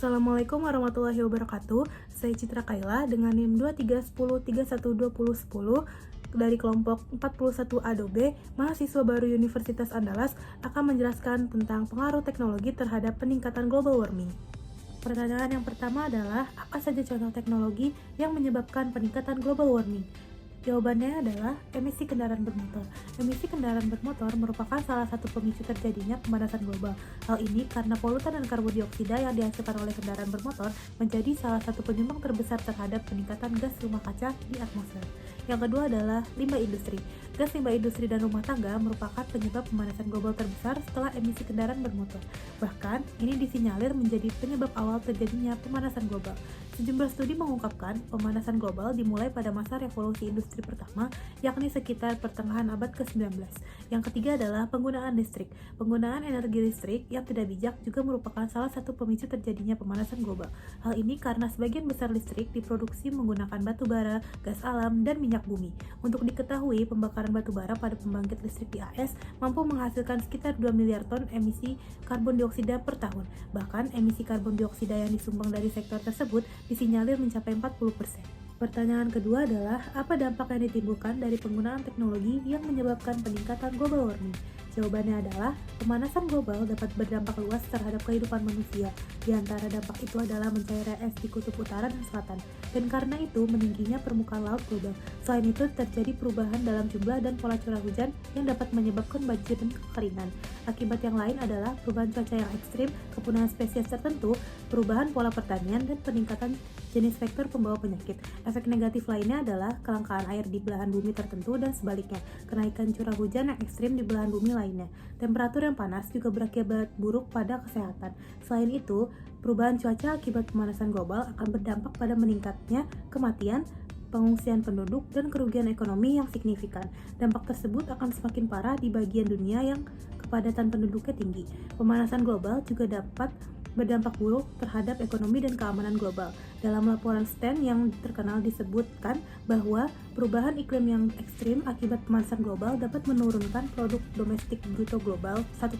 Assalamualaikum warahmatullahi wabarakatuh. Saya Citra Kaila dengan NIM 2310312010 dari kelompok 41A Adobe, mahasiswa baru Universitas Andalas akan menjelaskan tentang pengaruh teknologi terhadap peningkatan global warming. Pertanyaan yang pertama adalah, apa saja contoh teknologi yang menyebabkan peningkatan global warming? Jawabannya adalah emisi kendaraan bermotor. Emisi kendaraan bermotor merupakan salah satu pemicu terjadinya pemanasan global. Hal ini karena polutan dan karbon dioksida yang dihasilkan oleh kendaraan bermotor menjadi salah satu penyumbang terbesar terhadap peningkatan gas rumah kaca di atmosfer. Yang kedua adalah limbah industri. Gas limbah industri dan rumah tangga merupakan penyebab pemanasan global terbesar setelah emisi kendaraan bermotor. Bahkan, ini disinyalir menjadi penyebab awal terjadinya pemanasan global. Sejumlah studi mengungkapkan pemanasan global dimulai pada masa revolusi industri pertama, yakni sekitar pertengahan abad ke-19. Yang ketiga adalah penggunaan listrik. Penggunaan energi listrik yang tidak bijak juga merupakan salah satu pemicu terjadinya pemanasan global. Hal ini karena sebagian besar listrik diproduksi menggunakan batu bara, gas alam, dan minyak bumi. Untuk diketahui, pembakaran batu bara pada pembangkit listrik di AS mampu menghasilkan sekitar 2 miliar ton emisi karbon dioksida per tahun. Bahkan, emisi karbon dioksida yang disumbang dari sektor tersebut disinyalir mencapai 40%. Pertanyaan kedua adalah, apa dampak yang ditimbulkan dari penggunaan teknologi yang menyebabkan peningkatan global warming? Jawabannya adalah, pemanasan global dapat berdampak luas terhadap kehidupan manusia. Di antara dampak itu adalah mencairnya es di kutub utara dan selatan, dan karena itu meningginya permukaan laut global. Selain itu, terjadi perubahan dalam jumlah dan pola curah hujan yang dapat menyebabkan banjir dan kekeringan. Akibat yang lain adalah perubahan cuaca yang ekstrim, kepunahan spesies tertentu, perubahan pola pertanian, dan peningkatan jenis vektor pembawa penyakit. Efek negatif lainnya adalah kelangkaan air di belahan bumi tertentu dan sebaliknya, kenaikan curah hujan yang ekstrim di belahan bumi lainnya. Temperatur yang panas juga berakibat buruk pada kesehatan. Selain itu, perubahan cuaca akibat pemanasan global akan berdampak pada meningkatnya kematian, pengungsian penduduk, dan kerugian ekonomi yang signifikan. Dampak tersebut akan semakin parah di bagian dunia yang kepadatan penduduknya tinggi. Pemanasan global juga dapat berdampak buruk terhadap ekonomi dan keamanan global. Dalam laporan STEN yang terkenal disebutkan bahwa perubahan iklim yang ekstrim akibat pemanasan global dapat menurunkan produk domestik bruto global 1%,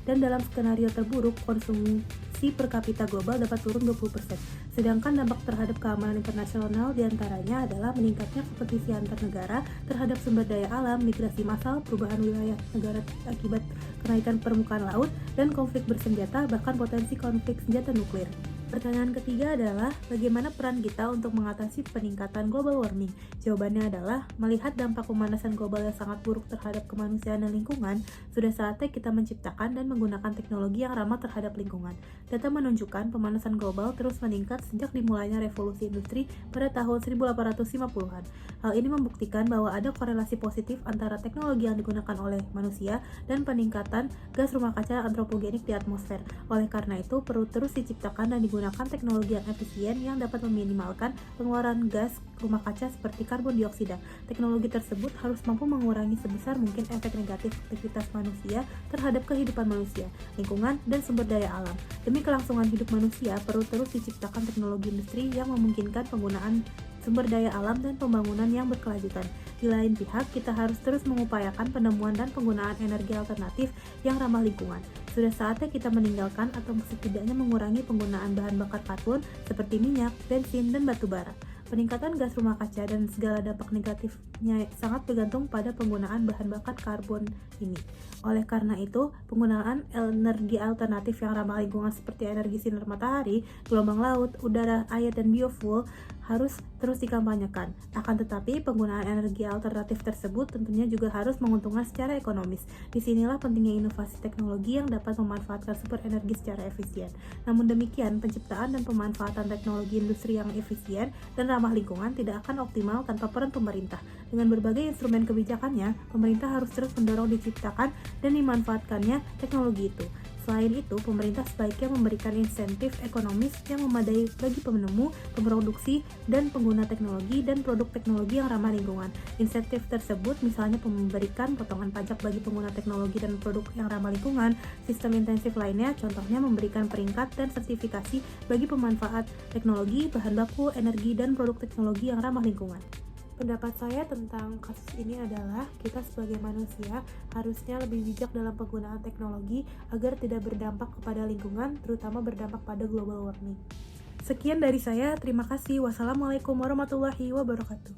dan dalam skenario terburuk konsumsi per kapita global dapat turun 20%. Sedangkan dampak terhadap keamanan internasional diantaranya adalah meningkatnya kompetisi antar negara terhadap sumber daya alam, migrasi massal, perubahan wilayah negara akibat kenaikan permukaan laut, dan konflik bersenjata, bahkan potensi konflik senjata nuklir. Pertanyaan ketiga adalah, bagaimana peran kita untuk mengatasi peningkatan global warming? Jawabannya adalah, melihat dampak pemanasan global yang sangat buruk terhadap kemanusiaan dan lingkungan, sudah saatnya kita menciptakan dan menggunakan teknologi yang ramah terhadap lingkungan. Data menunjukkan pemanasan global terus meningkat sejak dimulainya revolusi industri pada tahun 1850-an. Hal ini membuktikan bahwa ada korelasi positif antara teknologi yang digunakan oleh manusia dan peningkatan gas rumah kaca antropogenik di atmosfer. Oleh karena itu, perlu terus diciptakan dan digunakan teknologi yang efisien yang dapat meminimalkan pengeluaran gas rumah kaca seperti karbon dioksida. Teknologi tersebut harus mampu mengurangi sebesar mungkin efek negatif aktivitas manusia terhadap kehidupan manusia, lingkungan, dan sumber daya alam. Demi kelangsungan hidup manusia, perlu terus diciptakan teknologi industri yang memungkinkan penggunaan sumber daya alam dan pembangunan yang berkelanjutan. Di lain pihak, kita harus terus mengupayakan penemuan dan penggunaan energi alternatif yang ramah lingkungan. Sudah saatnya kita meninggalkan atau setidaknya mengurangi penggunaan bahan bakar karbon seperti minyak, bensin, dan batu bara. Peningkatan gas rumah kaca dan segala dampak negatifnya sangat bergantung pada penggunaan bahan bakar karbon ini. Oleh karena itu, penggunaan energi alternatif yang ramah lingkungan seperti energi sinar matahari, gelombang laut, udara, air, dan biofuel harus terus dikampanyekan. Akan tetapi, penggunaan energi alternatif tersebut tentunya juga harus menguntungkan secara ekonomis. Disinilah pentingnya inovasi teknologi yang dapat memanfaatkan sumber energi secara efisien. Namun demikian, penciptaan dan pemanfaatan teknologi industri yang efisien dan ramah lingkungan tidak akan optimal tanpa peran pemerintah. Dengan berbagai instrumen kebijakannya, pemerintah harus terus mendorong diciptakan dan dimanfaatkannya teknologi itu. Selain itu, pemerintah sebaiknya memberikan insentif ekonomis yang memadai bagi penemu, pemroduksi, dan pengguna teknologi dan produk teknologi yang ramah lingkungan. Insentif tersebut misalnya memberikan potongan pajak bagi pengguna teknologi dan produk yang ramah lingkungan. Sistem intensif lainnya contohnya memberikan peringkat dan sertifikasi bagi pemanfaat teknologi, bahan baku, energi, dan produk teknologi yang ramah lingkungan. Pendapat saya tentang kasus ini adalah kita sebagai manusia harusnya lebih bijak dalam penggunaan teknologi agar tidak berdampak kepada lingkungan, terutama berdampak pada global warming. Sekian dari saya, terima kasih. Wassalamualaikum warahmatullahi wabarakatuh.